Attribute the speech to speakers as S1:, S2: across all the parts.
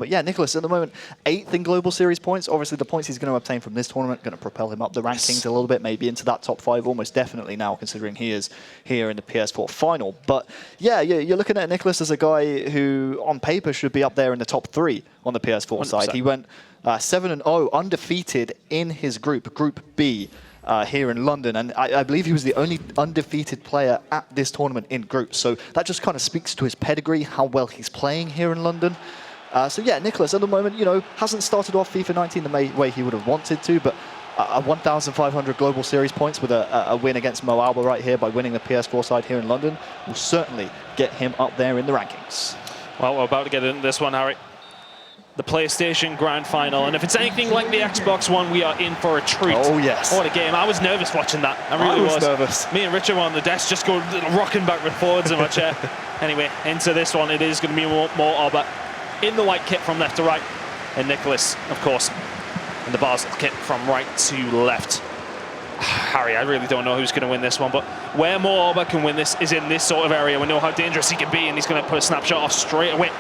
S1: But yeah, Nicolas at the moment, 8th in Global Series points. Obviously, the points he's going to obtain from this tournament going to propel him up the rankings a little bit, maybe into that top 5, almost definitely now, considering he is here in the PS4 final. But yeah, you're looking at Nicolas as a guy who, on paper, should be up there in the top 3 on the PS4 100%. Side. He went 7-0, undefeated in his group, Group B. Here in London, and I believe he was the only undefeated player at this tournament in groups. So that just kind of speaks to his pedigree, how well he's playing here in London. So yeah, Nicolas at the moment, hasn't started off FIFA 19 the way he would have wanted to, but a 1,500 Global Series points with a win against Mo Auba right here by winning the PS4 side here in London will certainly get him up there in the rankings.
S2: Well, we're about to get into this one, Harry. The PlayStation Grand Final, and if it's anything like the Xbox One, we are in for a treat.
S1: Oh yes.
S2: What a game. I was nervous watching that. I really was
S1: nervous.
S2: Me and Richard were on the desk just going rocking back and forwards in my chair. Anyway, into this one, it is going to be Mo Auba in the white kit from left to right, and Nicolas, of course, in the bars kit from right to left. Harry, I really don't know who's going to win this one, but where Mo Auba can win this is in this sort of area. We know how dangerous he can be, and he's going to put a snapshot off straight away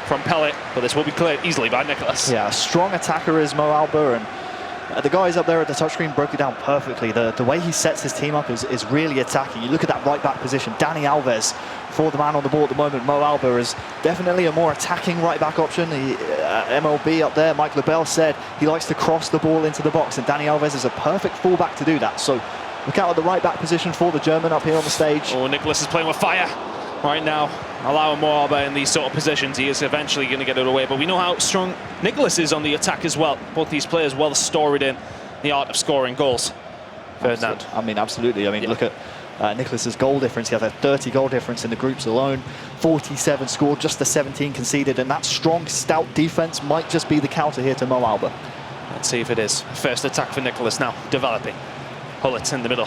S2: from Pellet, but this will be cleared easily by Nicolas.
S1: Yeah, a strong attacker is Mo Auba, and the guys up there at the touchscreen broke it down perfectly. The way he sets his team up is really attacking. You look at that right back position, Dani Alves for the man on the ball at the moment. Mo Auba is definitely a more attacking right back option. MLB up there, Mike LaBelle said he likes to cross the ball into the box, and Dani Alves is a perfect fullback to do that. So look out at the right back position for the German up here on the stage.
S2: Oh, Nicolas is playing with fire right now, allowing Mo Auba in these sort of positions. He is eventually going to get it away, but we know how strong Nicolas is on the attack as well. Both these players well storied in the art of scoring goals. Ferdinand.
S1: Absolutely. Look at Nicolas's goal difference. He has a 30 goal difference in the groups alone. 47 scored, just the 17 conceded, and that strong, stout defense might just be the counter here to Mo Auba.
S2: Let's see if it is. First attack for Nicolas now, developing. Hullet in the middle.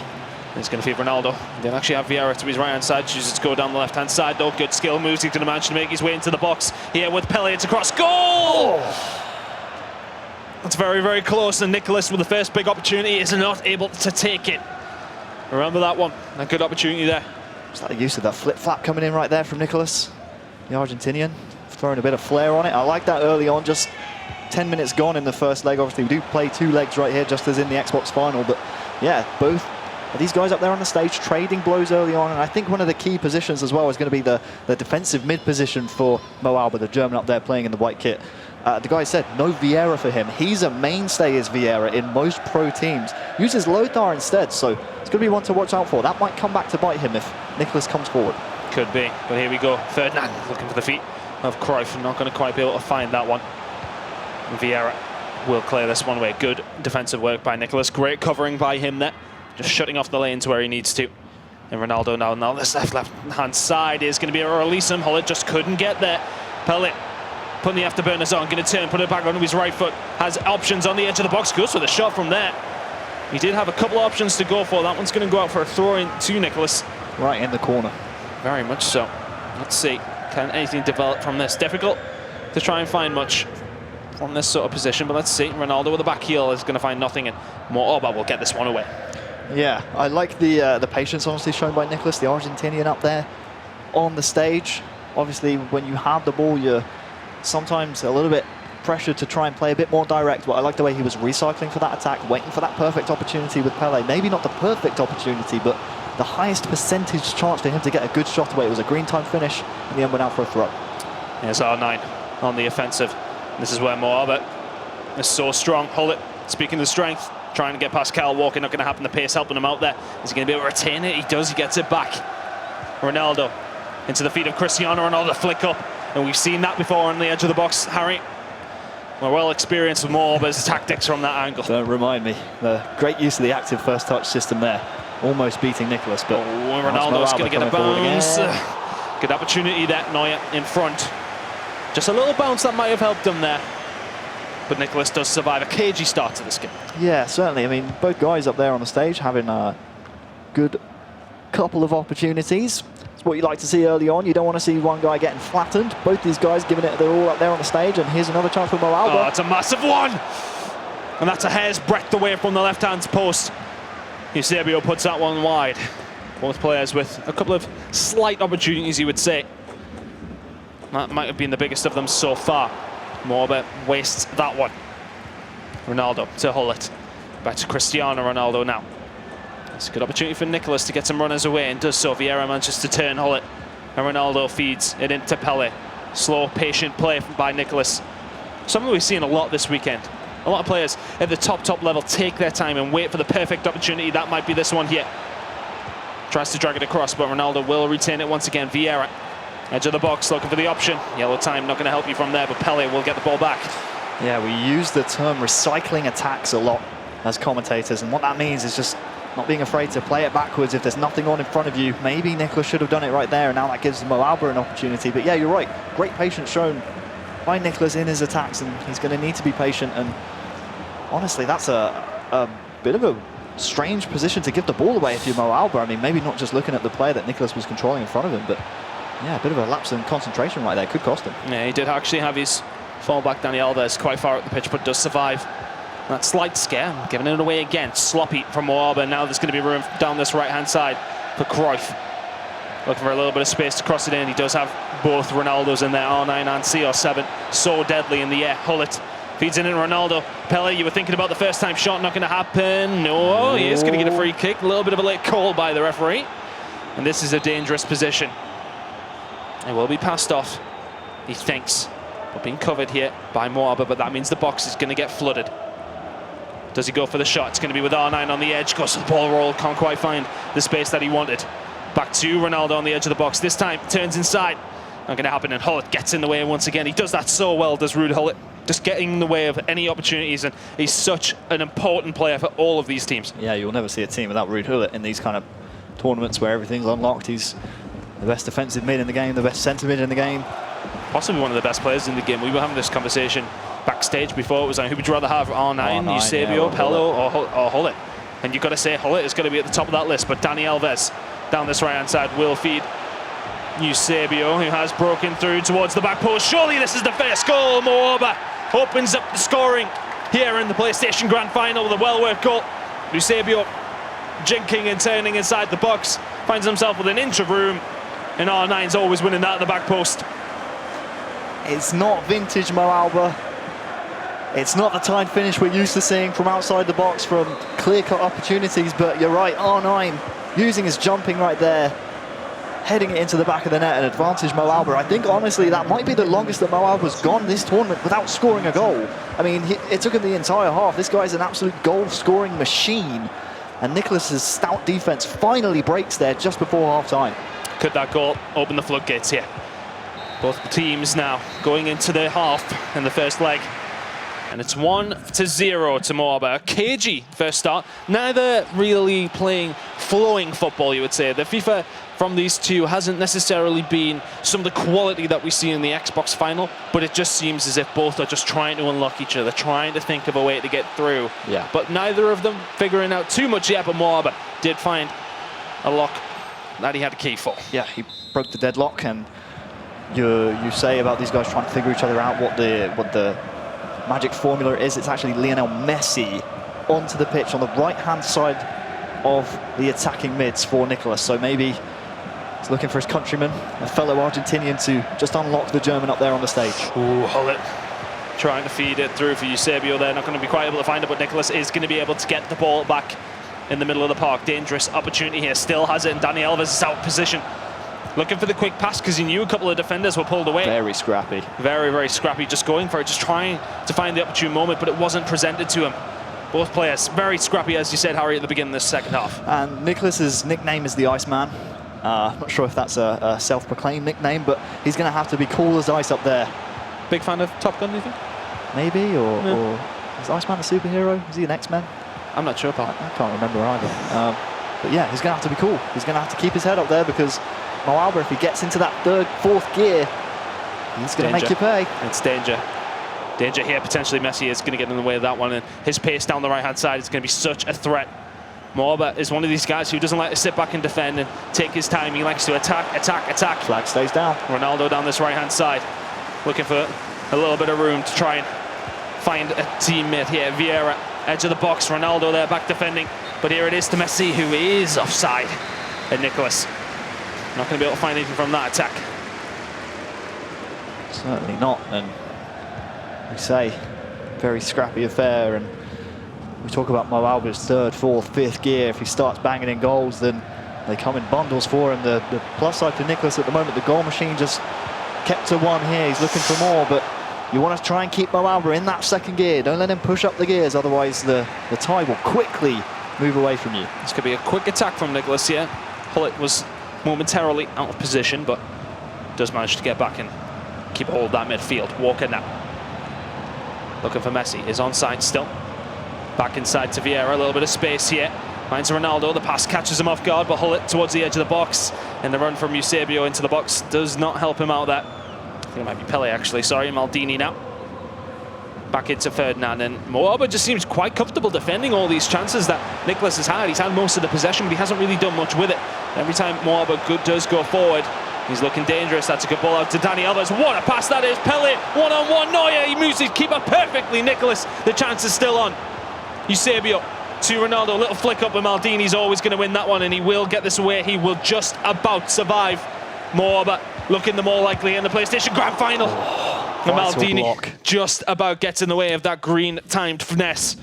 S2: He's going to feed Ronaldo. They actually have Vieira to his right-hand side. Chooses to go down the left-hand side, though. Good skill moves. He's going to manage to make his way into the box. Here with Pele, it's across. Goal! Oh. That's very, very close. And Nicolas, with the first big opportunity, is not able to take it. Remember that one. A good opportunity there.
S1: Just like the use of that flip-flap coming in right there from Nicolas, the Argentinian. Throwing a bit of flair on it. I like that early on. Just 10 minutes gone in the first leg. Obviously, we do play 2 legs right here, just as in the Xbox final. But yeah, both these guys up there on the stage trading blows early on, and I think one of the key positions as well is going to be the defensive mid position for Mo Auba, the German up there playing in the white kit. The guy said no Vieira for him. He's a mainstay as Vieira in most pro teams. Uses Lothar instead, so it's going to be one to watch out for. That might come back to bite him if Nicolas comes forward.
S2: Could be, but here we go. Ferdinand looking for the feet of Cruyff, not going to quite be able to find that one. Vieira will clear this one away. Good defensive work by Nicolas. Great covering by him there. Just shutting off the lanes where he needs to. And Ronaldo now this left-hand side is going to be a release him. Hullet just couldn't get there. Pellet putting the afterburners on, going to turn, put it back onto his right foot. Has options on the edge of the box. Goes for the shot from there. He did have a couple of options to go for. That one's going to go out for a throw-in to Nicolas.
S1: Right in the corner.
S2: Very much so. Let's see. Can anything develop from this? Difficult to try and find much from this sort of position, but let's see. Ronaldo with the back heel is going to find nothing, and Mo Auba will get this one away.
S1: Yeah, I like the patience honestly shown by Nicolas, the Argentinian up there on the stage. Obviously, when you have the ball, you're sometimes a little bit pressured to try and play a bit more direct, but I like the way he was recycling for that attack, waiting for that perfect opportunity with Pele. Maybe not the perfect opportunity, but the highest percentage chance for him to get a good shot away. It was a green time finish, and the end went out for a throw.
S2: Here's R9 on the offensive. This is where Mo Auba is so strong. Hullet, speaking of strength, trying to get past Kyle Walker, not going to happen. The pace helping him out there. Is he going to be able to retain it? He does, he gets it back. Ronaldo into the feet of Cristiano Ronaldo, flick up. And we've seen that before on the edge of the box. Harry, we're well experienced with Mo Auba's tactics from that angle.
S1: Don't remind me. The great use of the active first touch system there. Almost beating Nicolas, but
S2: Ronaldo's going to get a bounce. Good opportunity there, Neuer in front. Just a little bounce that might have helped him there. But Nicolas does survive a cagey start to this game.
S1: Yeah, certainly. I mean, both guys up there on the stage having a good couple of opportunities. It's what you like to see early on. You don't want to see one guy getting flattened. Both these guys giving it their all up there on the stage. And here's another chance for Mo Auba.
S2: Oh, it's a massive one! And that's a hair's breadth away from the left-hand post. Eusebio puts that one wide. Both players with a couple of slight opportunities, you would say. That might have been the biggest of them so far. Mo Auba wastes that one. Ronaldo to Hullet. Back to Cristiano Ronaldo now. It's a good opportunity for Nicolas to get some runners away, and does so. Vieira manages to turn Hullet, and Ronaldo feeds it into Pele. Slow, patient play by Nicolas. Something we've seen a lot this weekend. A lot of players at the top level take their time and wait for the perfect opportunity. That might be this one here. Tries to drag it across, but Ronaldo will retain it once again. Vieira, edge of the box, looking for the option. Yellow time, not going to help you from there, but Pele will get the ball back.
S1: Yeah, we use the term recycling attacks a lot as commentators, and what that means is just not being afraid to play it backwards if there's nothing on in front of you. Maybe Nicolas should have done it right there, and now that gives Mo Auba an opportunity. But yeah, you're right. Great patience shown by Nicolas in his attacks, and he's going to need to be patient. And honestly, that's a bit of a strange position to give the ball away if you're Mo Auba. I mean, maybe not just looking at the player that Nicolas was controlling in front of him, but yeah, a bit of a lapse in concentration right there. Could cost him.
S2: Yeah, he did actually have his fallback, Dani Alves, quite far up the pitch, but does survive. That slight scare, giving it away again. Sloppy from Mo Auba. Now there's going to be room down this right-hand side for Cruyff. Looking for a little bit of space to cross it in. He does have both Ronaldos in there, R9 and CR7. So deadly in the air. Hullet feeds in Ronaldo. Pele, you were thinking about the first time shot, not going to happen. No, he is going to get a free kick. A little bit of a late call by the referee. And this is a dangerous position. It will be passed off, he thinks. But being covered here by Mo Auba, but that means the box is going to get flooded. Does he go for the shot? It's going to be with R9 on the edge. Goes to the ball roll. Can't quite find the space that he wanted. Back to Ronaldo on the edge of the box. This time, turns inside. Not going to happen, and Hullet gets in the way once again. He does that so well, does Ruud Hullet. Just getting in the way of any opportunities, and he's such an important player for all of these teams.
S1: Yeah, you'll never see a team without Ruud Hullet in these kind of tournaments where everything's unlocked. He's the best defensive mid in the game, the best centre mid in the game.
S2: Possibly one of the best players in the game. We were having this conversation backstage before. It was like, who would you rather have, R9, Eusebio,
S1: yeah,
S2: Pele, or Hullet? And you've got to say Hullet is going to be at the top of that list. But Dani Alves down this right-hand side will feed Eusebio, who has broken through towards the back post. Surely this is the first goal. Mo Auba opens up the scoring here in the PlayStation Grand Final with a well-worked goal. Eusebio jinking and turning inside the box, finds himself with an inch of room, and R9's always winning that at the back post.
S1: It's not vintage Mo Auba. It's not the timed finish we're used to seeing from outside the box from clear-cut opportunities, but you're right, R9 using his jumping right there, heading it into the back of the net, and advantage Mo Auba. I think, honestly, that might be the longest that Mo Auba's gone this tournament without scoring a goal. I mean, it took him the entire half. This guy's an absolute goal-scoring machine, and Nicolas's stout defense finally breaks there just before half-time. Could
S2: that goal open the floodgates here? Both teams now going into the half in the first leg. And it's 1-0 to Mo Auba. A cagey first start. Neither really playing flowing football, you would say. The FIFA from these two hasn't necessarily been some of the quality that we see in the Xbox final, but it just seems as if both are just trying to unlock each other, trying to think of a way to get through.
S1: Yeah.
S2: But neither of them figuring out too much yet, but Mo Auba did find a lock that he had a key for.
S1: Yeah, he broke the deadlock, and you say about these guys trying to figure each other out what the magic formula is. It's actually Lionel Messi onto the pitch on the right-hand side of the attacking mids for Nicolas. So maybe he's looking for his countryman, a fellow Argentinian, to just unlock the German up there on the stage.
S2: Ooh, Hullet trying to feed it through for Eusebio there. Not going to be quite able to find it, but Nicolas is going to be able to get the ball back in the middle of the park. Dangerous opportunity here. Still has it, and Dani Alves is out of position. Looking for the quick pass because he knew a couple of defenders were pulled away.
S1: Very scrappy.
S2: Very, very scrappy. Just going for it, just trying to find the opportune moment, but it wasn't presented to him. Both players very scrappy, as you said, Harry, at the beginning of the second half.
S1: And Nicolas's nickname is the Iceman. I'm not sure if that's a self-proclaimed nickname, but he's going to have to be cool as ice up there.
S2: Big fan of Top Gun, do you think?
S1: Maybe, or is Iceman a superhero? Is he an X-Men?
S2: I'm not sure, pal.
S1: I can't remember either. But yeah, he's going to have to be cool. He's going to have to keep his head up there, because Mo Auba, if he gets into that third, fourth gear, he's going to make you pay.
S2: It's danger. Danger here. Potentially Messi is going to get in the way of that one, and his pace down the right-hand side is going to be such a threat. Mo Auba is one of these guys who doesn't like to sit back and defend and take his time. He likes to attack, attack, attack.
S1: Flag stays down.
S2: Ronaldo down this right-hand side, looking for a little bit of room to try and find a teammate here. Vieira, edge of the box. Ronaldo there, back defending. But here it is to Messi, who is offside. And Nicolas not going to be able to find anything from that attack.
S1: Certainly not. And we say, very scrappy affair. And we talk about Mo Auba's third, fourth, fifth gear. If he starts banging in goals, then they come in bundles for him. The plus side for Nicolas at the moment, the goal machine just kept to one here. He's looking for more, but you want to try and keep Mo Auba in that second gear. Don't let him push up the gears, otherwise the tide will quickly move away from you.
S2: This could be a quick attack from Nicolas here. Hullet was momentarily out of position, but does manage to get back and keep hold of that midfield. Walker now. Looking for Messi. Is onside still. Back inside to Vieira. A little bit of space here. Finds Ronaldo. The pass catches him off guard, but Hullet towards the edge of the box. And the run from Eusebio into the box does not help him out there. I think it might be Pele actually. Sorry, Maldini now. Back into Ferdinand, and Mo Auba just seems quite comfortable defending all these chances that Nicolas has had. He's had most of the possession, but he hasn't really done much with it. Every time Mo Auba does go forward, he's looking dangerous. That's a good ball out to Dani Alves. What a pass that is. Pele, one-on-one. Neuer, he moves his keeper perfectly. Nicolas, the chance is still on. Eusebio to Ronaldo. A little flick up, but Maldini's always going to win that one, and he will get this away. He will just about survive. Mo Auba looking the more likely in the PlayStation Grand Final. And Maldini just about gets in the way of that green timed finesse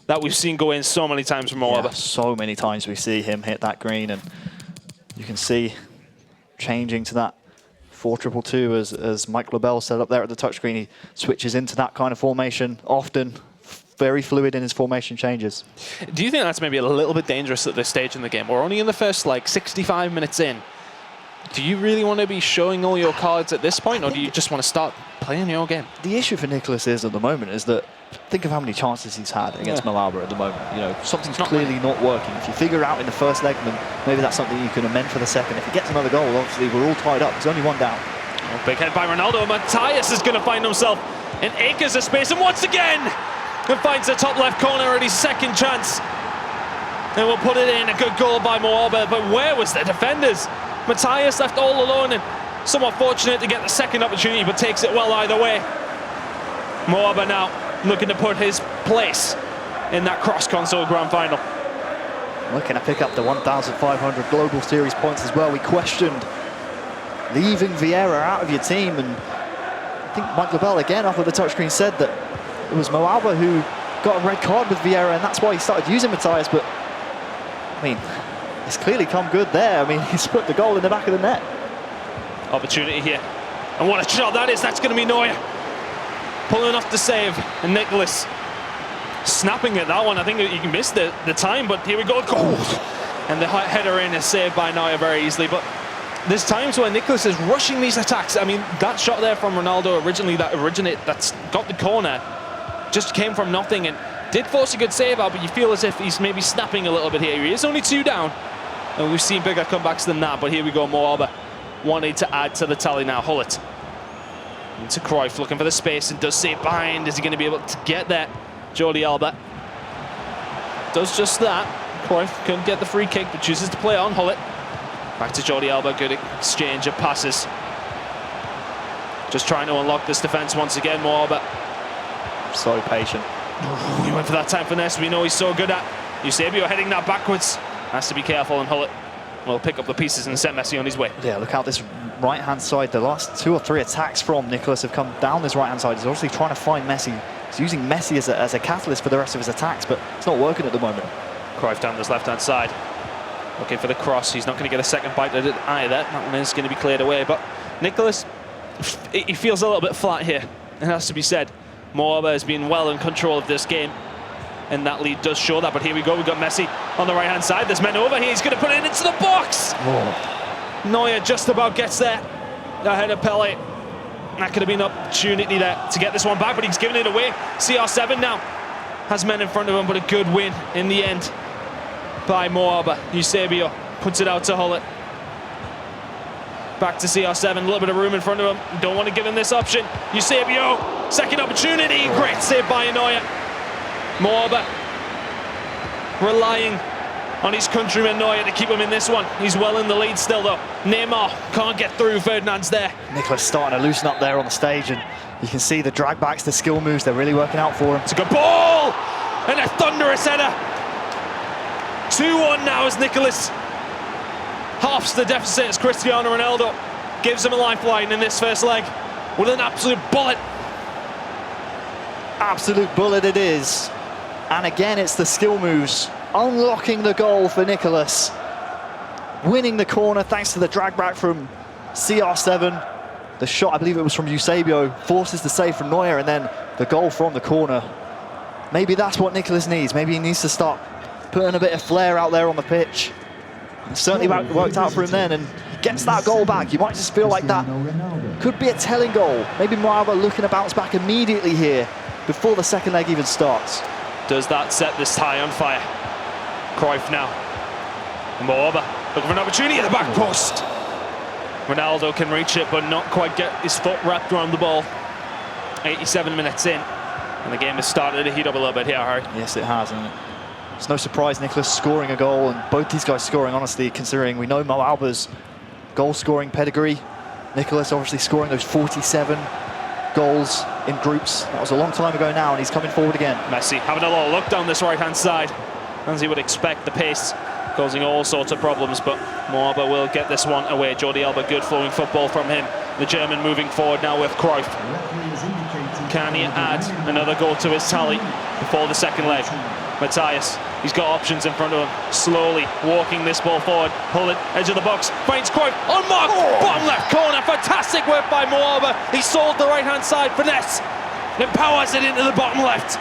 S2: that we've seen go in so many times from Mo Auba.
S1: So many times we see him hit that green, and you can see changing to that 4-2-2 as Mike Labelle set up there at the touchscreen. He switches into that kind of formation often. Very fluid in his formation changes.
S2: Do you think that's maybe a little bit dangerous at this stage in the game? We're only in the first like 65 minutes in. Do you really want to be showing all your cards at this point, or do you just want to start playing your game?
S1: The issue for Nicolas is at the moment is that think of how many chances he's had against Mo Auba at the moment. You know, something's clearly not working. If you figure out in the first leg, then maybe that's something you can amend for the second. If he gets another goal, obviously we're all tied up. There's only one down.
S2: Oh, big head by Ronaldo. Matthias is going to find himself in acres of space, and once again, he finds the top left corner at his second chance. And we'll put it in. A good goal by Mo Auba, but where was the defenders? Matthias left all alone, and somewhat fortunate to get the second opportunity, but takes it well either way. Mo Auba now looking to put his place in that cross-console grand final.
S1: Looking to pick up the 1,500 Global Series points as well. We questioned leaving Vieira out of your team, and I think Mike Labelle again off of the touchscreen said that it was Mo Auba who got a red card with Vieira, and that's why he started using Matthias. But I mean, it's clearly come good there. I mean, he's put the goal in the back of the net.
S2: Opportunity here, and what a shot that is. That's going to be Neuer pulling off the save, and Nicolas snapping at that one. I think he missed the time, but here we go. And the header in is saved by Neuer very easily. But there's times where Nicolas is rushing these attacks. I mean, that shot there from Ronaldo that's got the corner, just came from nothing and did force a good save out, but you feel as if he's maybe snapping a little bit here. He is only 2 down, and we've seen bigger comebacks than that, but here we go. Mo Auba wanting to add to the tally now. Hullet into Cruyff, looking for the space, and does see it behind. Is he going to be able to get there? Jordi Alba does just that. Cruyff couldn't get the free kick, but chooses to play on Hullet. Back to Jordi Alba, good exchange of passes. Just trying to unlock this defence once again, Mo Auba.
S1: So patient.
S2: He went for that time finesse we know he's so good at. Eusebio heading that backwards. Has to be careful, and Hullet will pick up the pieces and send Messi on his way.
S1: Yeah, look out this right-hand side. The last 2 or 3 attacks from Nicolas have come down this right-hand side. He's obviously trying to find Messi. He's using Messi as a catalyst for the rest of his attacks, but it's not working at the moment.
S2: Cruyff down this left-hand side. Looking for the cross. He's not going to get a second bite at it either. That one is going to be cleared away, but Nicolas, he feels a little bit flat here. It has to be said. Mo Auba has been well in control of this game, and that lead does show that. But here we go. We've got Messi on the right-hand side. There's men over here. He's going to put it into the box. Oh. Neuer just about gets there ahead of Pele. That could have been an opportunity there to get this one back, but he's giving it away. CR7 now has men in front of him, but a good win in the end by Mo Auba. Eusebio puts it out to Hullet. Back to CR7, a little bit of room in front of him. Don't want to give him this option. Eusebio, second opportunity. Great save by Neuer. Mo Auba relying on his countryman Neuer to keep him in this one. He's well in the lead still though. Neymar can't get through. Ferdinand's there.
S1: Nicolas starting to loosen up there on the stage, and you can see the drag backs, the skill moves, they're really working out for him.
S2: It's a good ball and a thunderous header. 2-1 now as Nicolas halves the deficit as Cristiano Ronaldo gives him a lifeline in this first leg with an absolute bullet.
S1: Absolute bullet it is. And again, it's the skill moves. Unlocking the goal for Nicolas. Winning the corner thanks to the drag back from CR7. The shot, I believe it was from Eusebio, forces the save from Neuer, and then the goal from the corner. Maybe that's what Nicolas needs. Maybe he needs to start putting a bit of flair out there on the pitch. It certainly worked out for him then, and he gets that goal back. You might just feel like that could be a telling goal. Maybe Mo Auba looking to bounce back immediately here before the second leg even starts.
S2: Does that set this tie on fire? Cruyff now. Mo Auba looking for an opportunity at the back post. Ronaldo can reach it, but not quite get his foot wrapped around the ball. 87 minutes in, and the game has started to heat up a little bit here, Harry.
S1: Yes, it has, and it's no surprise Nicolas scoring a goal, and both these guys scoring, honestly, considering we know Mo Auba's goal-scoring pedigree. Nicolas obviously scoring those 47 goals in groups. That was a long time ago now, and he's coming forward again.
S2: Messi having a little look down this right-hand side, as he would expect. The pace causing all sorts of problems, but Mo Auba will get this one away. Jordi Alba, good flowing football from him. The German moving forward now with Cruyff. Can he add another goal to his tally before the second leg? Matthias, he's got options in front of him. Slowly walking this ball forward, pulling edge of the box, finds Cruyff, unmarked, bottom left corner. Fantastic work by Mo Auba. He sold the right-hand side, finesse, then powers it into the bottom left.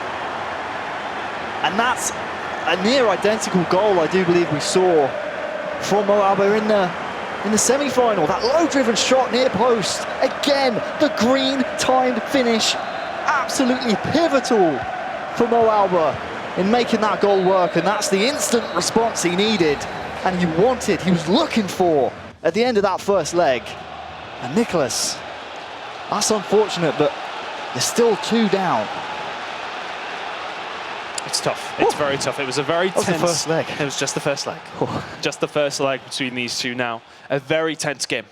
S1: And that's a near identical goal, I do believe we saw from Mo Auba in the semi-final. That low-driven shot near post. Again, the green-timed finish. Absolutely pivotal for Mo Auba in making that goal work, and that's the instant response he needed and he wanted, he was looking for at the end of that first leg. And Nicolas, that's unfortunate, but you're still 2 down.
S2: It's tough. It's very tough. It was a very tense...
S1: the first leg.
S2: It was just the first leg. Just the first leg between these two now. A very tense game,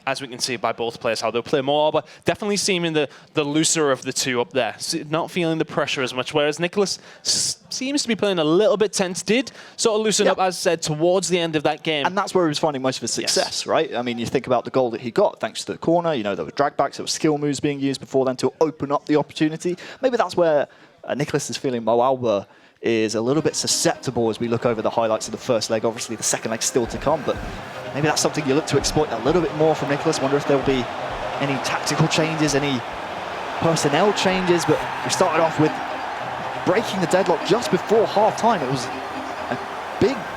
S2: as we can see by both players, how they'll play. Mo Auba definitely seeming the looser of the two up there, not feeling the pressure as much, whereas Nicolas seems to be playing a little bit tense. Did sort of loosen up, as said, towards the end of that game.
S1: And that's where he was finding most of his success, right? I mean, you think about the goal that he got, thanks to the corner, you know, there were drag backs, there were skill moves being used before then to open up the opportunity. Maybe that's where Nicolas is feeling Mo Auba is a little bit susceptible as we look over the highlights of the first leg. Obviously, the second leg's still to come, but maybe that's something you look to exploit a little bit more from Nicolas. Wonder if there'll be any tactical changes, any personnel changes, but we started off with breaking the deadlock just before half-time. It was a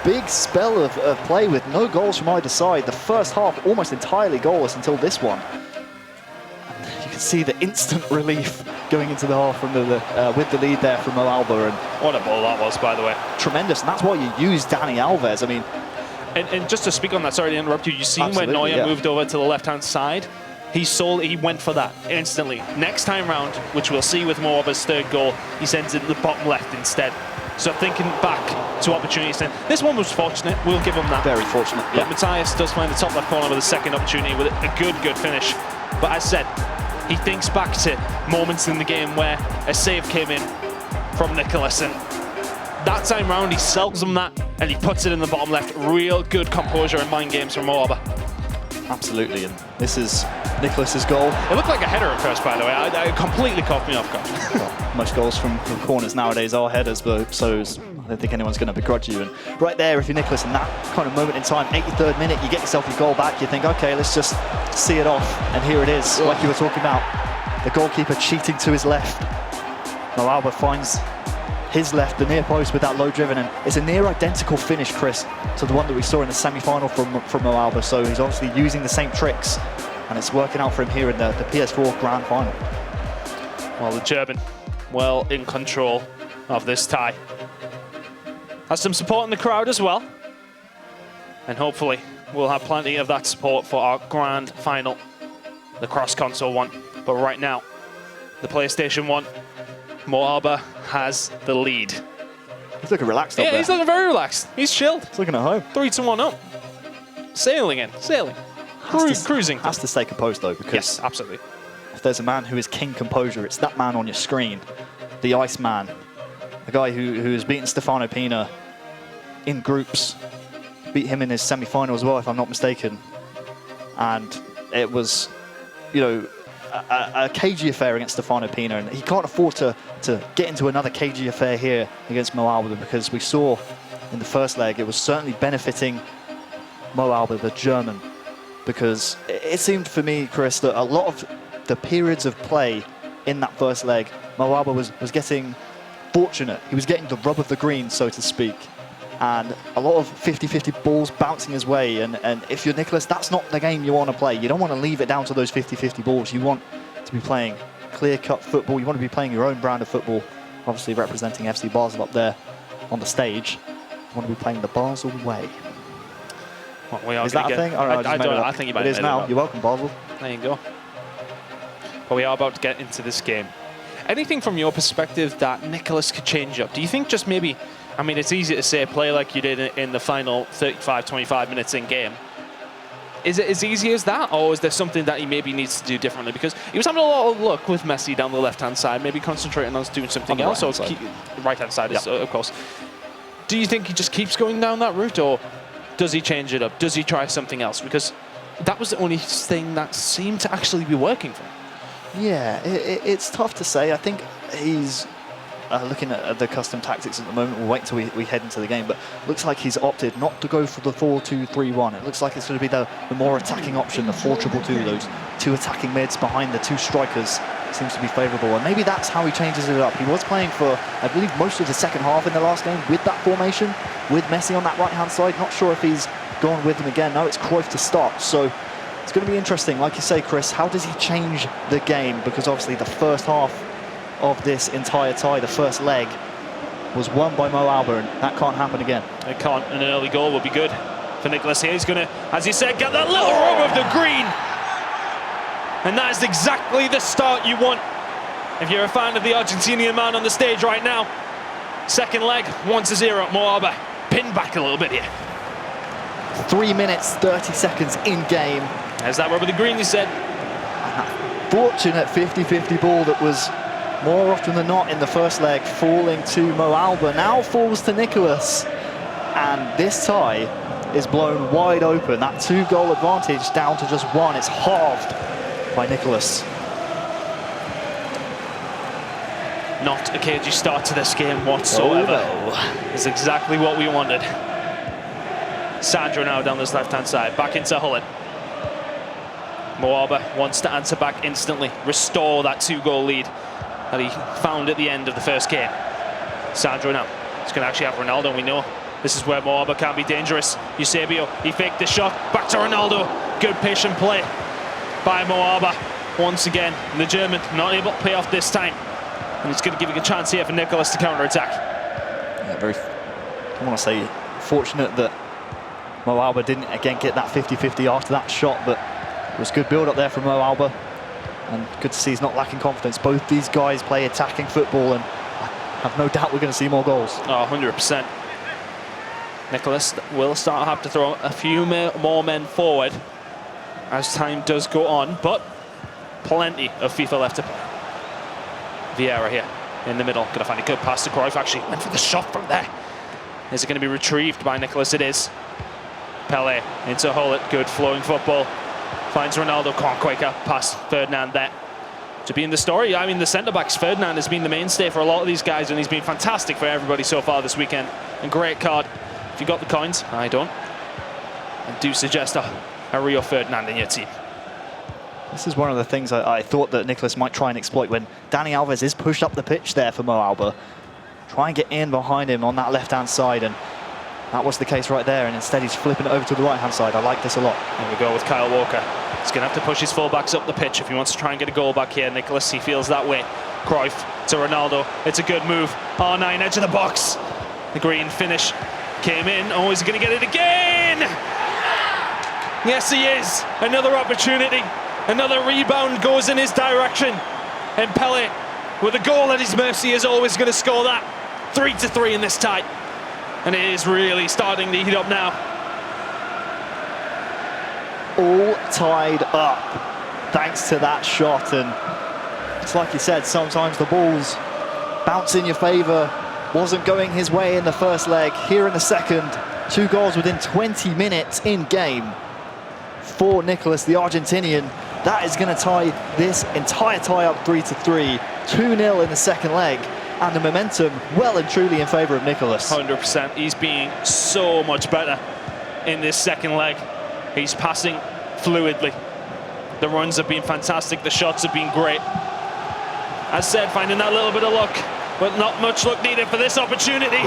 S1: big spell of play with no goals from either side. The first half almost entirely goalless until this one. And you can see the instant relief going into the half from with the lead there from Mo Auba. And
S2: what a ball that was, by the way.
S1: Tremendous, and that's why you use Dani Alves. I mean,
S2: and just to speak on that, sorry to interrupt you, you seen when
S1: absolutely,
S2: Neuer moved over to the left-hand side, he went for that instantly. Next time round, which we'll see with Mo Auba's third goal, he sends it to the bottom left instead. So thinking back to opportunities, then this one was fortunate. We'll give him that.
S1: Very fortunate.
S2: But yeah. Matthias does find the top left corner with a second opportunity with a good finish. But as said, he thinks back to moments in the game where a save came in from Nicolas, and that time round he sells him that and he puts it in the bottom left. Real good composure and mind games from Mo Auba.
S1: Absolutely, and this is Nicolas's goal.
S2: It looked like a header at first, by the way. It completely caught me off guard.
S1: Well, most goals from corners nowadays are headers, but so I don't think anyone's going to begrudge you. And right there, if you're Nicolas in that kind of moment in time, 83rd minute, you get yourself your goal back, you think, okay, let's just see it off. And here it is, like you were talking about. The goalkeeper cheating to his left. Mo Auba finds his left, the near post with that low driven, and it's a near identical finish, Chris, to the one that we saw in the semi-final from Mo Auba. So he's obviously using the same tricks, and it's working out for him here in the PS4 Grand Final.
S2: Well, the German, well in control of this tie. Has some support in the crowd as well. And hopefully we'll have plenty of that support for our grand final, the cross-console one. But right now, the PlayStation 1, Mo Auba has the lead.
S1: He's looking relaxed up there.
S2: Yeah, he's looking very relaxed. He's chilled.
S1: He's looking at home.
S2: 3-1 up. Sailing in, sailing. Cruising.
S1: Has to stay composed though, because
S2: yes, absolutely.
S1: If there's a man who is king composure, it's that man on your screen, the Iceman, a guy who has beaten Stefano Pina in groups, beat him in his semi-final as well, if I'm not mistaken. And it was, you know, a cagey affair against Stefano Pina, and he can't afford to get into another cagey affair here against Mo Auba, because we saw in the first leg it was certainly benefiting Mo Auba, the German, because it seemed for me, Chris, that a lot of the periods of play in that first leg, Mo Auba was getting fortunate. He was getting the rub of the green, so to speak. And a lot of 50-50 balls bouncing his way. And if you're Nicolas, that's not the game you want to play. You don't want to leave it down to those 50-50 balls. You want to be playing clear-cut football. You want to be playing your own brand of football, obviously representing FC Basel up there on the stage. You want to be playing the Basel way.
S2: Well, we are
S1: is that a thing? Oh, no,
S2: I think you might.
S1: It is now. You're welcome, Basel.
S2: There you go. But we are about to get into this game. Anything from your perspective that Nicolas could change up? Do you think just maybe... I mean, it's easy to say play like you did in the final 35, 25 minutes in game. Is it as easy as that, or is there something that he maybe needs to do differently? Because he was having a lot of luck with Messi down the left-hand side, maybe concentrating on doing something else. Or right-hand side, is, of course. Do you think he just keeps going down that route, or does he change it up? Does he try something else? Because that was the only thing that seemed to actually be working for him.
S1: Yeah, it's tough to say. I think he's... looking at the custom tactics at the moment, we'll wait until we head into the game, but looks like he's opted not to go for the 4-2-3-1. It looks like it's going to be the more attacking option, the 4-2-2, those two attacking mids behind the two strikers seems to be favourable, and maybe that's how he changes it up. He was playing for, I believe, most of the second half in the last game with that formation, with Messi on that right-hand side. Not sure if he's gone with him again. No, it's Cruyff to start, so it's going to be interesting. Like you say, Chris, how does he change the game? Because obviously the first half of this entire tie, the first leg, was won by Mo Auba, and that can't happen again.
S2: It can't, and an early goal would be good for Nicolas here. He's going to, as you said, get that little rub of the green. And that is exactly the start you want if you're a fan of the Argentinian man on the stage right now. Second leg, 1-0, Mo Auba pinned back a little bit here.
S1: 3 minutes, 30 seconds in game.
S2: There's that rub of the green, you said.
S1: And that fortunate 50-50 ball that was more often than not in the first leg falling to Mo Auba, now falls to Nicolas, and this tie is blown wide open. That 2-goal advantage down to just 1. It's halved by Nicolas.
S2: Not a cagey start to this game whatsoever.
S1: Oh, no.
S2: It's exactly what we wanted. Sandro now down this left-hand side, back into Hullet. Mo Auba wants to answer back instantly, restore that 2-goal lead that he found at the end of the first game. Sandro now. He's going to actually have Ronaldo, we know. This is where Mo Auba can be dangerous. Eusebio, he faked the shot. Back to Ronaldo. Good patient play by Mo Auba. Once again, the German not able to pay off this time. And it's going to give a chance here for Nicolas to counter-attack.
S1: Yeah, very, I want to say, fortunate that Mo Auba didn't again get that 50-50 after that shot, but it was good build-up there from Mo Auba. And good to see he's not lacking confidence. Both these guys play attacking football, and I have no doubt we're going to see more goals.
S2: Oh, 100%. Nicolas will have to throw a few more men forward as time does go on, but plenty of FIFA left to play. Vieira here in the middle, going to find a good pass to Cruyff. Actually went for the shot from there. Is it going to be retrieved by Nicolas? It is. Pele into Hullet, good flowing football. Finds Ronaldo, can't quite get past Ferdinand there. To be in the story, I mean, the centre-backs, Ferdinand has been the mainstay for a lot of these guys, and he's been fantastic for everybody so far this weekend. And great card. If you got the coins, I don't. I do suggest a Rio Ferdinand in your team.
S1: This is one of the things I thought that Nicolas might try and exploit when Dani Alves is pushed up the pitch there for Mo Auba. Try and get in behind him on that left-hand side, and that was the case right there, and instead he's flipping it over to the right-hand side. I like this a lot.
S2: There we go with Kyle Walker. He's going to have to push his full-backs up the pitch if he wants to try and get a goal back here. Nicolas, he feels that way. Cruyff to Ronaldo. It's a good move. R9, edge of the box. The green finish came in. Oh, is he going to get it again? Yes, he is. Another opportunity. Another rebound goes in his direction. And Pele, with a goal at his mercy, is always going to score that. 3-3 in this tie. And it is really starting to heat up now.
S1: All tied up thanks to that shot, and it's like you said, sometimes the balls bounce in your favour. Wasn't going his way in the first leg. Here in the second, 2 goals within 20 minutes in game for Nicolas, the Argentinian. that is going to tie this entire tie up 3-3, 2-0 in the second leg, and the momentum well and truly in favour of Nicolas.
S2: 100%. He's being so much better in this second leg. He's passing fluidly. The runs have been fantastic. The shots have been great. As said, finding that little bit of luck, but not much luck needed for this opportunity.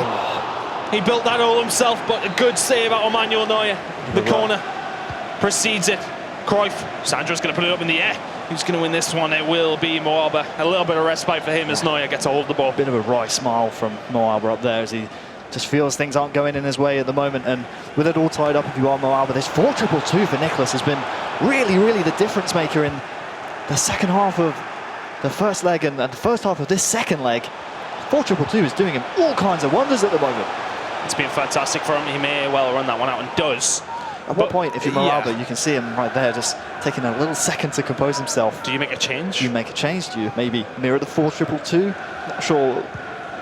S2: He built that all himself, but a good save out of Manuel Neuer. The corner precedes it. Cruyff, Sandro's going to put it up in the air. Who's going to win this one? It will be Mo Auba. A little bit of respite for him as Neuer gets a hold of the ball.
S1: Bit of a wry smile from Mo Auba up there as he just feels things aren't going in his way at the moment. And with it all tied up, if you are Mo Auba, this 4-2-2 for Nicolas has been really, really the difference maker in the second half of the first leg and the first half of this second leg. 4-2-2 is doing him all kinds of wonders at the moment.
S2: It's been fantastic for him. He may well run that one out and does.
S1: At what point, if you're Mo Auba, you can see him right there just taking a little second to compose himself.
S2: Do you make a change?
S1: Do you make a change? Do you maybe mirror the 4-2-2? Not sure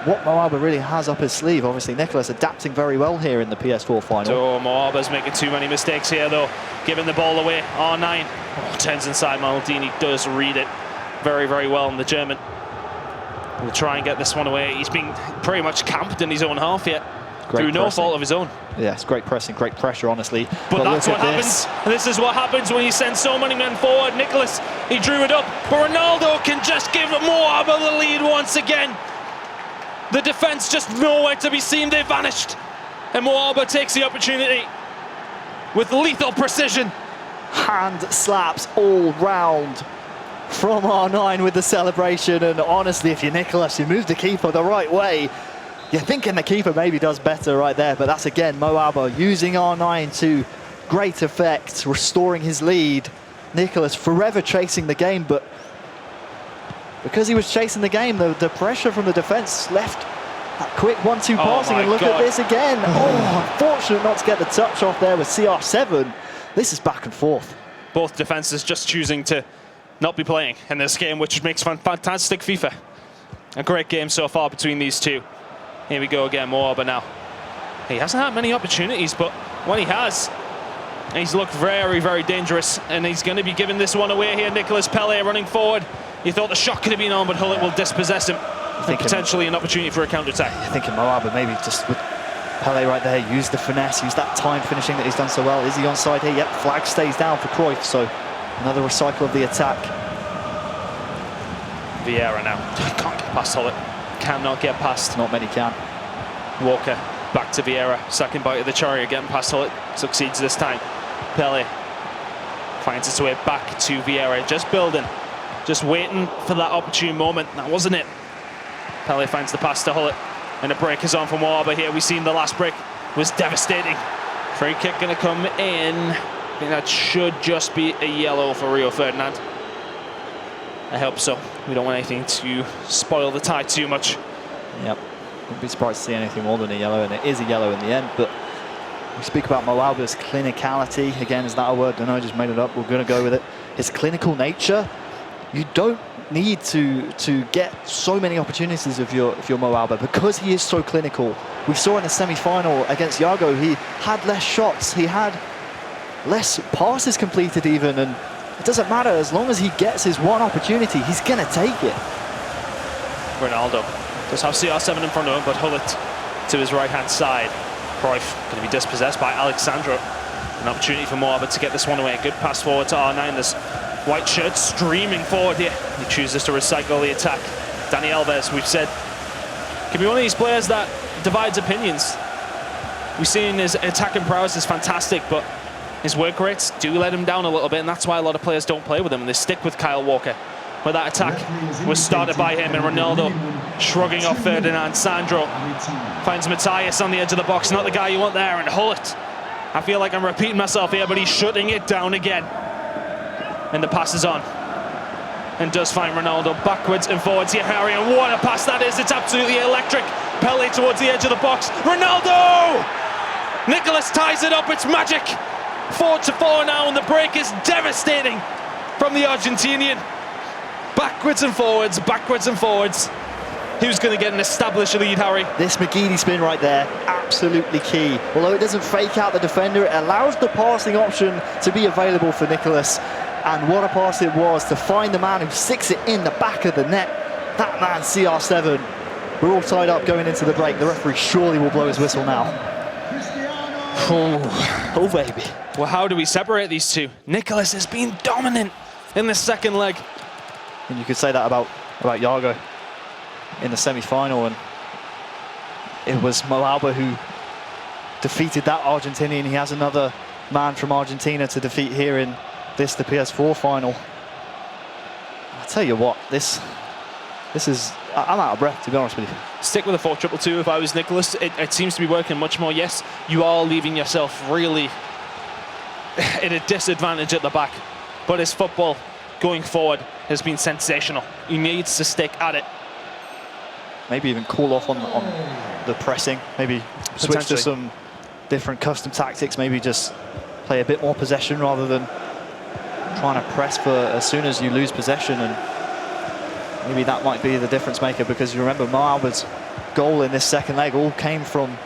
S1: what Mo Auba really has up his sleeve. Obviously, Nicolas adapting very well here in the PS4 final.
S2: So Mo Auba's making too many mistakes here, though. Giving the ball away. R9. Oh, turns inside. Maldini does read it very, very well in the German. We'll try and get this one away. He's been pretty much camped in his own half yet. Through no fault of his own.
S1: Yes, great pressing, great pressure, honestly.
S2: But that's what happens. This is what happens when you send so many men forward. Nicolas, he drew it up, but Ronaldo can just give Mo Auba the lead once again. The defence just nowhere to be seen. They vanished. And Mo Auba takes the opportunity with lethal precision.
S1: Hand slaps all round from R9 with the celebration. And honestly, if you're Nicolas, you move the keeper the right way. You're thinking the keeper maybe does better right there, but that's again Mo Auba using R9 to great effect, restoring his lead. Nicolas forever chasing the game, but because he was chasing the game, the pressure from the defence left that quick 1-2 passing, and look at this again. Oh, unfortunate not to get the touch off there with CR7. This is back and forth.
S2: Both defences just choosing to not be playing in this game, which makes fantastic FIFA. A great game so far between these two. Here we go again, Mo Auba now. He hasn't had many opportunities, but when he has, he's looked very, very dangerous, and he's going to be giving this one away here. Nicolas Pelé running forward. You thought the shot could have been on, but Hullet will dispossess him. Potentially an opportunity for a counter-attack.
S1: I think Mo Auba maybe just with Pelé right there, use the finesse, use that time finishing that he's done so well. Is he onside here? Yep, flag stays down for Cruyff, so another recycle of the attack.
S2: Vieira now. Can't get past Hullet. Cannot get past.
S1: Not many can.
S2: Walker back to Vieira. Second bite of the cherry, getting past Hullet. Succeeds this time. Pelé finds its way back to Vieira. Just building. Just waiting for that opportune moment. That wasn't it. Pelé finds the pass to Hullet. And a break is on from Mo Auba here. We've seen the last break was devastating. Free kick going to come in. I think that should just be a yellow for Rio Ferdinand. I hope so. We don't want anything to spoil the tie too much.
S1: Yep. Wouldn't be surprised to see anything more than a yellow, and it is a yellow in the end. But we speak about Mo Auba's clinicality. Again, is that a word? I don't know, I just made it up. We're going to go with it. His clinical nature. You don't need to get so many opportunities if you're Mo Auba, because he is so clinical. We saw in the semi-final against Iago, he had less shots. He had less passes completed even, and it doesn't matter, as long as he gets his one opportunity, he's going to take it.
S2: Ronaldo does have CR7 in front of him, but Hullet to his right-hand side. Cruyff going to be dispossessed by Alexandro. An opportunity for Mo Auba to get this one away. Good pass forward to R9. There's white shirt streaming forward here. He chooses to recycle the attack. Dani Alves, we've said, can be one of these players that divides opinions. We've seen his attacking prowess is fantastic, but his work rates do let him down a little bit, and that's why a lot of players don't play with him, and they stick with Kyle Walker. But that attack was started by him, and Ronaldo shrugging off Ferdinand. Sandro finds Matthias on the edge of the box, not the guy you want there, and Hullet. I feel like I'm repeating myself here, but he's shutting it down again. And the pass is on. And does find Ronaldo backwards and forwards here, Harry, and what a pass that is. It's absolutely electric. Pelé towards the edge of the box. Ronaldo! Nicolas ties it up, it's magic. 4-4 now, and the break is devastating from the Argentinian. Backwards and forwards, backwards and forwards. Who's going to get an established lead, Harry?
S1: This McGeady spin right there, absolutely key. Although it doesn't fake out the defender, it allows the passing option to be available for Nicolas. And what a pass it was to find the man who sticks it in the back of the net. That man, CR7. We're all tied up going into the break. The referee surely will blow his whistle now. Oh baby.
S2: Well, how do we separate these two? Nicolas has been dominant in the second leg.
S1: And you could say that about Yago in the semi-final, and it was Mo Auba who defeated that Argentinian. He has another man from Argentina to defeat here in the PS4 final. I tell you what, this is, I'm out of breath, to be honest with you.
S2: Stick with a 4-2-2 if I was Nicolas. It seems to be working much more. Yes, you are leaving yourself really at a disadvantage at the back, but his football going forward has been sensational. He needs to stick at it.
S1: Maybe even cool off on the pressing, maybe switch to some different custom tactics, maybe just play a bit more possession rather than trying to press for as soon as you lose possession. And maybe that might be the difference maker, because you remember Mo Auba's goal in this second leg all came from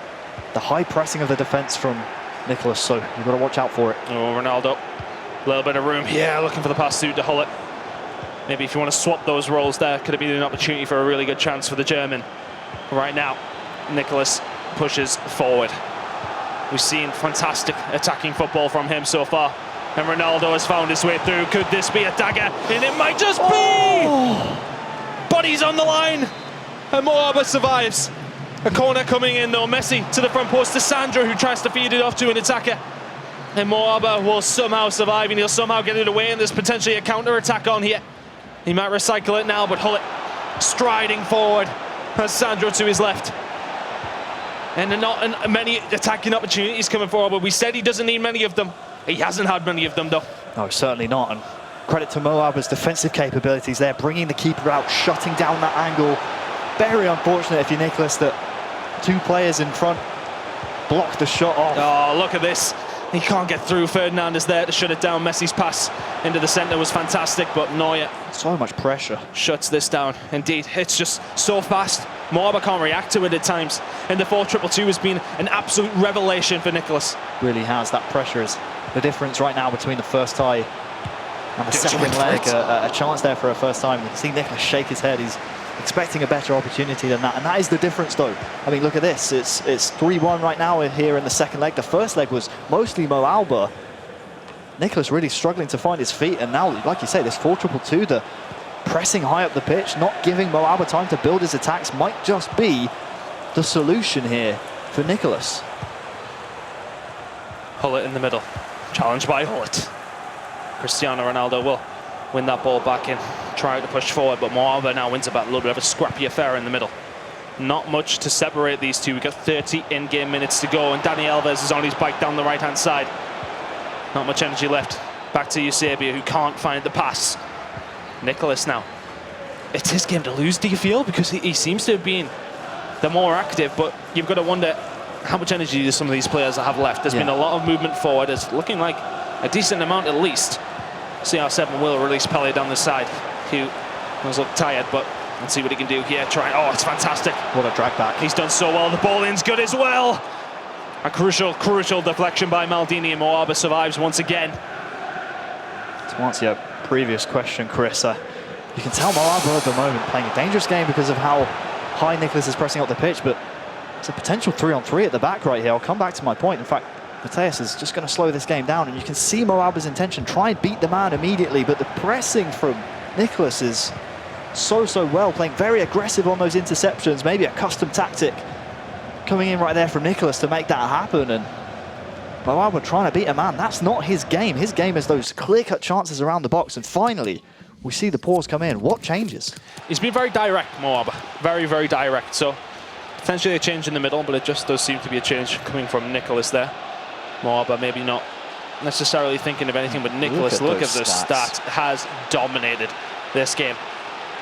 S1: the high pressing of the defense from Nicolas, so you've got to watch out for it.
S2: Oh, Ronaldo, a little bit of room here, looking for the pass through to Hullet. Maybe if you want to swap those roles there, could have been an opportunity for a really good chance for the German. Right now, Nicolas pushes forward. We've seen fantastic attacking football from him so far, and Ronaldo has found his way through. Could this be a dagger? And it might just be! Bodies on the line, and Mo Auba survives. A corner coming in though. Messi to the front post to Sandro, who tries to feed it off to an attacker. And Mo Auba will somehow survive, and he'll somehow get it away, and there's potentially a counter-attack on here. He might recycle it now, but Hullet striding forward has Sandro to his left. And not many attacking opportunities coming forward, but we said he doesn't need many of them. He hasn't had many of them though.
S1: No, certainly not. And credit to Mo Auba's defensive capabilities there, bringing the keeper out, shutting down that angle. Very unfortunate if you're Nicolas that two players in front blocked the shot off.
S2: Oh, look at this. He can't get through. Ferdinand is there to shut it down. Messi's pass into the centre was fantastic, but Neuer
S1: so much pressure
S2: shuts this down. Indeed, it's just so fast. Mo Auba can't react to it at times, and the 4-2-2 has been an absolute revelation for Nicolas.
S1: Really has. That pressure is the difference right now between the first tie and the second leg. A chance there for a first time. You can see Nicolas shake his head. He's expecting a better opportunity than that, and that is the difference though. I mean, look at this. It's 3-1 right now here in the second leg. The first leg was mostly Mo Auba. Nicolas really struggling to find his feet, and now, like you say, this 4-2-2, the pressing high up the pitch, not giving Mo Auba time to build his attacks, might just be the solution here for Nicolas.
S2: Hullet in the middle, challenged by Hullet. Cristiano Ronaldo will win that ball back in, try to push forward, but Mo Auba now wins about a little bit of a scrappy affair in the middle. Not much to separate these two. We've got 30 in-game minutes to go, and Dani Alves is on his bike down the right-hand side. Not much energy left. Back to Eusebio, who can't find the pass. Nicolas now. It's his game to lose, do you feel? Because he seems to have been the more active, but you've got to wonder how much energy do some of these players have left. There's been a lot of movement forward. It's looking like a decent amount at least. CR7 will release Pele down the side, who does look tired, but let's see what he can do here. Oh, it's fantastic.
S1: What a drag back.
S2: He's done so well. The ball in's good as well. A crucial deflection by Maldini, and Mo Auba survives once again.
S1: To answer your previous question, Chris, you can tell Mo Auba at the moment playing a dangerous game because of how high Nicolas is pressing up the pitch, but it's a potential 3-on-3 at the back right here. I'll come back to my point. In fact, Mateus is just going to slow this game down, and you can see Mo Auba's intention, try and beat the man immediately, but the pressing from Nicolas is so well, playing very aggressive on those interceptions, maybe a custom tactic coming in right there from Nicolas to make that happen. And Mo Auba trying to beat a man, that's not his game. His game is those clear-cut chances around the box, and finally we see the pause come in. What changes?
S2: He's been very direct, Mo Auba, very direct, so potentially a change in the middle, but it just does seem to be a change coming from Nicolas there. Mo Auba maybe not necessarily thinking of anything, but Nicolas, look at the stats, has dominated this game.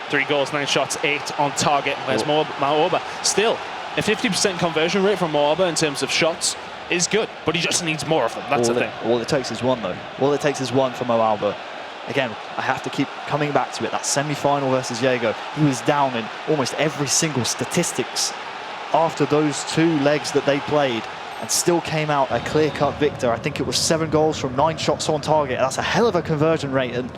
S2: 3 goals, 9 shots, 8 on target. Whereas Mo Auba still a 50% conversion rate from Mo Auba in terms of shots is good, but he just needs more of them. That's the thing.
S1: All it takes is one, though. All it takes is one for Mo Auba. Again, I have to keep coming back to it. That semi-final versus Jago, he was down in almost every single statistics after those 2 legs that they played. and still came out a clear-cut victor. I think it was 7 goals from 9 shots on target. That's a hell of a conversion rate, and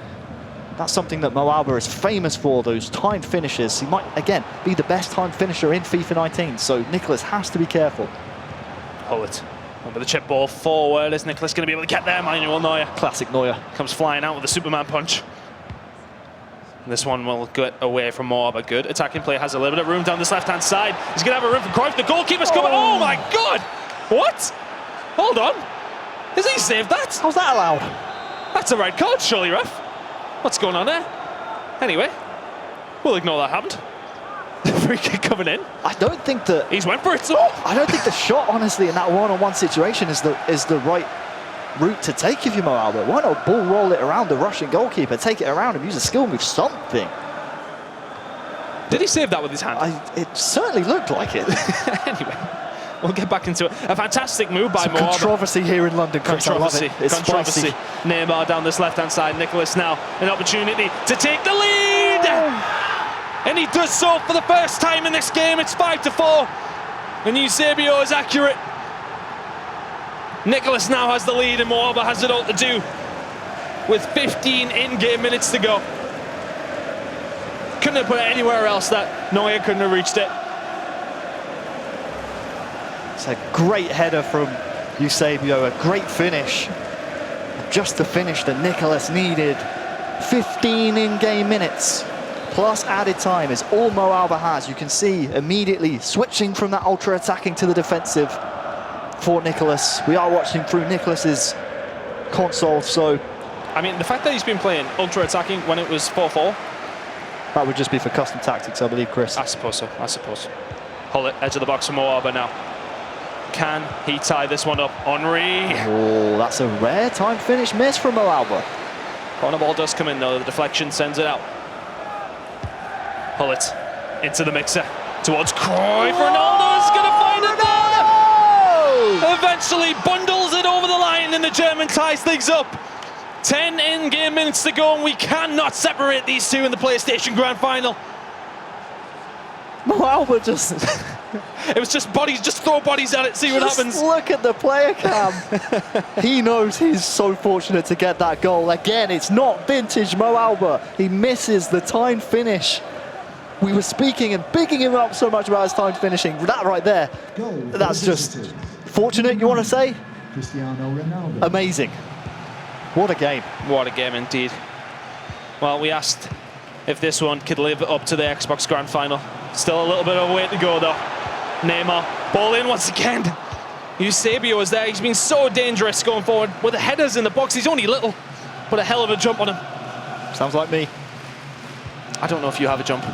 S1: that's something that Mo Auba is famous for, those timed finishes. He might, again, be the best timed finisher in FIFA 19, so Nicolas has to be careful.
S2: Hullet. With the chip ball forward. Is Nicolas going to be able to get there? Manuel Neuer.
S1: Classic Neuer.
S2: Comes flying out with a Superman punch. This one will get away from Mo Auba. Good attacking play, has a little bit of room down this left-hand side. He's going to have a room for Cruyff. The goalkeeper's coming. Oh my God! What? Hold on. Has he saved that?
S1: How's that allowed?
S2: That's a red card, surely, ref. What's going on there? Anyway, we'll ignore that happened. The free kick coming in.
S1: I don't think that
S2: he's went for it.
S1: I don't think the shot, honestly, in that one-on-one situation is the right route to take if you're Mo Auba. Why not ball roll it around the Russian goalkeeper, take it around him, use a skill move, something.
S2: Did he save that with his hand?
S1: It certainly looked like it.
S2: Anyway, we'll get back into it. A fantastic move by Mo Auba.
S1: Controversy here in London, Chris.
S2: Controversy.
S1: I love it. It's
S2: controversy.
S1: spicy.
S2: Neymar down this left-hand side. Nicolas now an opportunity to take the lead. And he does so for the first time in this game. It's 5-4. And Eusebio is accurate. Nicolas now has the lead and Mo Auba has it all to do with 15 in-game minutes to go. Couldn't have put it anywhere else that Neuer couldn't have reached it.
S1: It's a great header from Eusebio, a great finish. Just the finish that Nicolas needed. 15 in-game minutes plus added time is all Mo Auba has. You can see immediately switching from that ultra-attacking to the defensive for Nicolas. We are watching through Nicolas's console, so...
S2: I mean, the fact that he's been playing ultra-attacking when it was 4-4...
S1: That would just be for custom tactics, I believe, Chris.
S2: I suppose so, I suppose. Hullet, edge of the box for Mo Auba now. Can he tie this one up? Henry!
S1: Oh, that's a rare time finish miss from Mo Auba.
S2: Corner ball does come in though, the deflection sends it out. Hullet into the mixer, towards Cruyff. Ronaldo's going to find it there! Eventually bundles it over the line and the German ties things up. 10 in-game minutes to go and we cannot separate these two in the PlayStation Grand Final.
S1: Mo Auba just...
S2: It was just bodies, just throw bodies at it, see what happens.
S1: Look at the player cam. He knows he's so fortunate to get that goal. Again, it's not vintage Mo Auba. He misses the timed finish. We were speaking and bigging him up so much about his timed finishing. That right there, that's just fortunate, you want to say? Amazing. What a game.
S2: What a game indeed. Well, we asked if this one could live up to the Xbox Grand Final. Still a little bit of a way to go though. Neymar, ball in once again. Eusebio is there, he's been so dangerous going forward. With the headers in the box, he's only little, but a hell of a jump on him.
S1: Sounds like me.
S2: I don't know if you have a jump.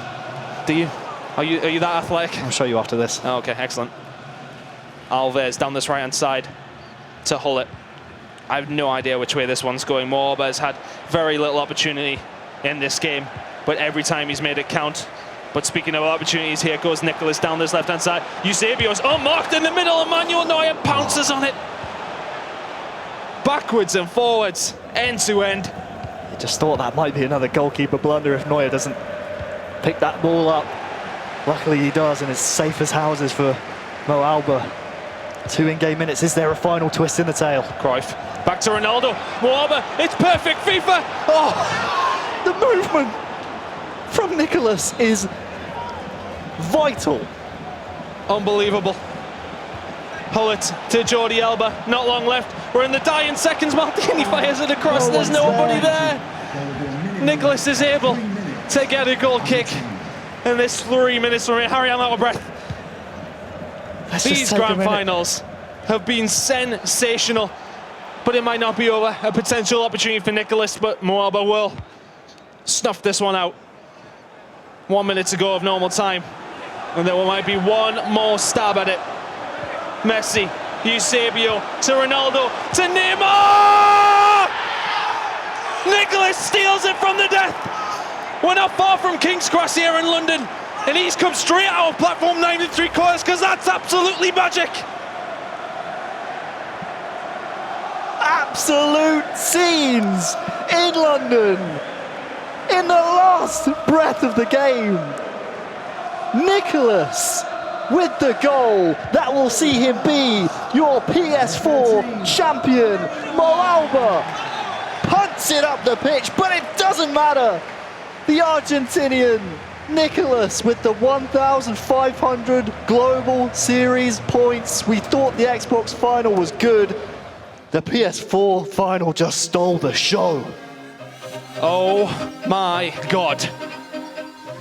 S2: Do you? Are you that athletic?
S1: I'll show you after this.
S2: Oh, okay, excellent. Alves down this right-hand side to Hullet. I have no idea which way this one's going. Mo Auba has had very little opportunity in this game, but every time he's made it count. But speaking of opportunities, here goes Nicolas down this left-hand side. Eusebio's unmarked in the middle, Emmanuel Neuer pounces on it. Backwards and forwards, end to end.
S1: I just thought that might be another goalkeeper blunder if Neuer doesn't pick that ball up. Luckily he does, and it's safe as houses for Mo Auba. 2 in-game minutes. Is there a final twist in the tail?
S2: Cruyff, back to Ronaldo. Mo Auba, it's perfect FIFA.
S1: Oh, the movement from Nicolas is vital.
S2: Unbelievable. Hullet to Jordi Alba, not long left. We're in the dying seconds. Maldini fires it across. There's nobody there. Nicolas is able to get a goal kick. And there's 3 minutes remaining. Harry, I'm out of breath. These grand finals have been sensational, but it might not be over. A potential opportunity for Nicolas, but Mo Auba will snuff this one out. 1 minute to go of normal time, and there might be one more stab at it. Messi, Eusebio to Ronaldo to Neymar! Nicolas steals it from the death. We're not far from King's Cross here in London. And he's come straight out of platform 9 3/4 because that's absolutely magic.
S1: Absolute scenes in London. In the last breath of the game. Nicolas with the goal that will see him be your PS4 champion, Mo Auba, punts it up the pitch, but it doesn't matter. The Argentinian Nicolas with the 1,500 Global Series points. We thought the Xbox final was good. The PS4 final just stole the show.
S2: Oh my God.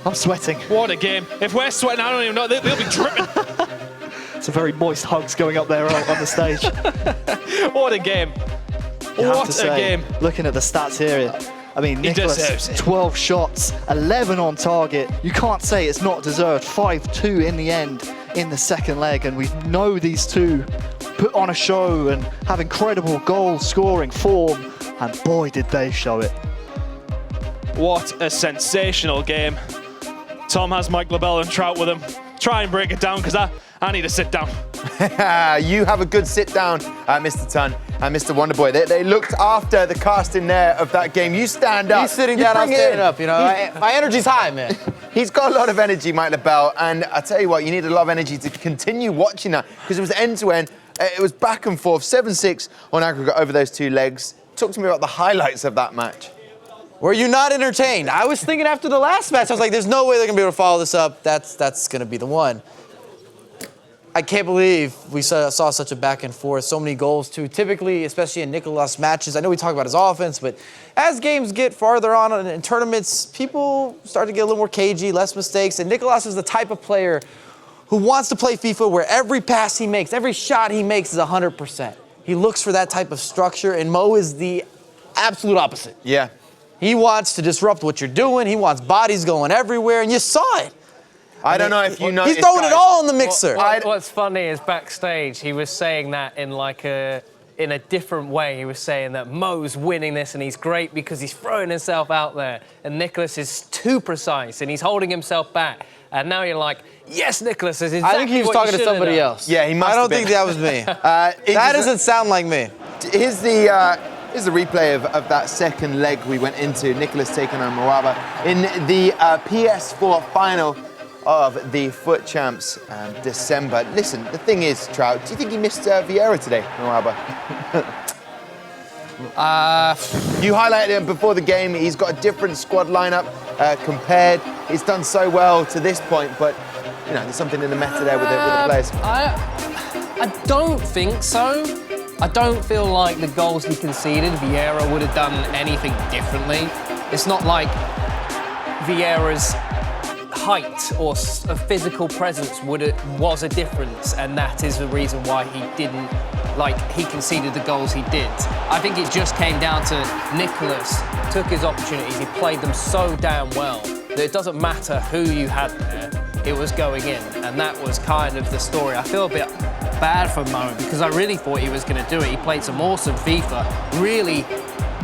S1: I'm sweating.
S2: What a game. If we're sweating, I don't even know, they'll be dripping.
S1: Some very moist hugs going up there on the stage.
S2: What a game. What a game.
S1: Looking at the stats here, I mean, Nicolas, 12 shots, 11 on target. You can't say it's not deserved. 5-2 in the end in the second leg, and we know these two put on a show and have incredible goal-scoring form, and boy, did they show it.
S2: What a sensational game. Tom has Mike LaBelle and Trout with him. Try and break it down, because I need to sit down.
S3: You have a good sit down, Mr. Tun and Mr. Wonderboy. They looked after the casting there of that game. You stand up.
S4: He's sitting down, I'm standing up, you know. My energy's high, man.
S3: He's got a lot of energy, Mike LaBelle, and I tell you what, you need a lot of energy to continue watching that, because it was end-to-end. It was back and forth, 7-6 on aggregate over those two legs. Talk to me about the highlights of that match.
S4: Were you not entertained? I was thinking after the last match, I was like, there's no way they're gonna be able to follow this up. That's gonna be the one. I can't believe we saw such a back and forth, so many goals too. Typically, especially in Nicolas matches, I know we talk about his offense, but as games get farther on in tournaments, people start to get a little more cagey, less mistakes, and Nicolas is the type of player who wants to play FIFA where every pass he makes, every shot he makes is 100%. He looks for that type of structure, and Mo is the absolute opposite.
S3: Yeah.
S4: He wants to disrupt what you're doing. He wants bodies going everywhere, and you saw it.
S3: I don't know if you know.
S4: He's throwing it all in the mixer.
S5: What's funny is backstage, he was saying that in in a different way. He was saying that Mo's winning this and he's great because he's throwing himself out there, and Nicolas is too precise and he's holding himself back. And now you're like, yes, Nicolas is exactly
S4: I think he was
S5: what
S4: talking
S5: you
S4: to
S5: should have
S4: somebody
S5: done.
S4: else.
S3: Yeah, he must
S4: I don't
S3: have been.
S4: think that was me. That doesn't sound like me.
S3: Here's the replay of that second leg we went into. Nicolas taking on Mo Auba in the PS4 final of the FUT Champs December. Listen, the thing is, Trout, do you think he missed Vieira today, Mo Auba? You highlighted him before the game. He's got a different squad lineup compared. He's done so well to this point, but you know, there's something in the meta there with the players.
S5: I don't think so. I don't feel like the goals he conceded, Vieira would have done anything differently. It's not like Vieira's height or a physical presence was a difference, and that is the reason why he conceded the goals he did. I think it just came down to Nicolas took his opportunities, he played them so damn well that it doesn't matter who you had there, it was going in, and that was kind of the story. I feel a bit bad for Mo because I really thought he was going to do it. He played some awesome FIFA, really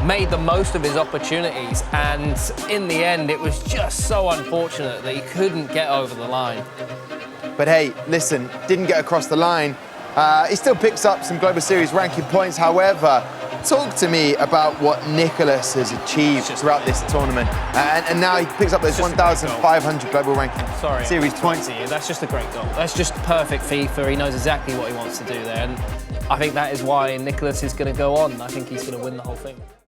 S5: made the most of his opportunities, and in the end it was just so unfortunate that he couldn't get over the line.
S3: But hey, listen, didn't get across the line. He still picks up some Global Series ranking points. However, talk to me about what Nicolas has achieved throughout this tournament. And now he picks up those 1,500 Global ranking Series points.
S5: That's just a great goal. That's just perfect FIFA. He knows exactly what he wants to do there. And I think that is why Nicolas is going to go on. I think he's going to win the whole thing.